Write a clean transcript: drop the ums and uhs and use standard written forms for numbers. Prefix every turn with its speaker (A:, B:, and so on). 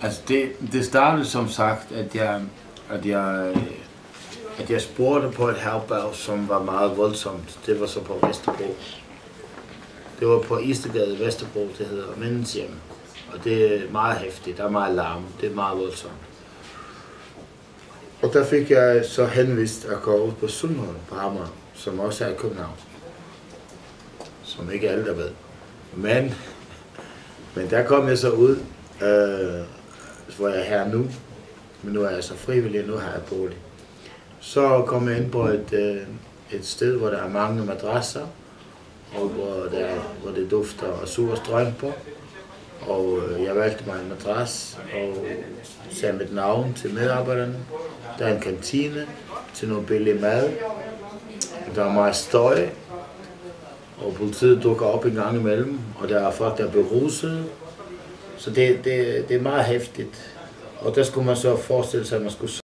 A: Altså det startede som sagt, at jeg spurgte på et herberg, som var meget voldsomt. Det var så på Vesterbro. Det var på Istergade i Vesterbro, det hedder Mændens Hjem. Og det er meget hæftigt, der er meget larm, det er meget voldsomt. Og der fik jeg så henvist at gå ud på Sundholm på Amager, som også er i København. Som ikke alle der ved. Men der kom jeg så ud, hvor jeg er her nu. Men nu er jeg så frivillig, nu har jeg bolig. Så kom jeg ind på et sted, hvor der er mange madrasser, og hvor det dufter af sur strøm på. Og jeg valgte mig en madras og sagde mit navn til medarbejderne. Der er en kantine til noget billig mad. Der er meget støj, og politiet dukker op en gang imellem, og der er folk, der er beruset. Så det er meget hæftigt. Og der skulle man så forestille sig, at man skulle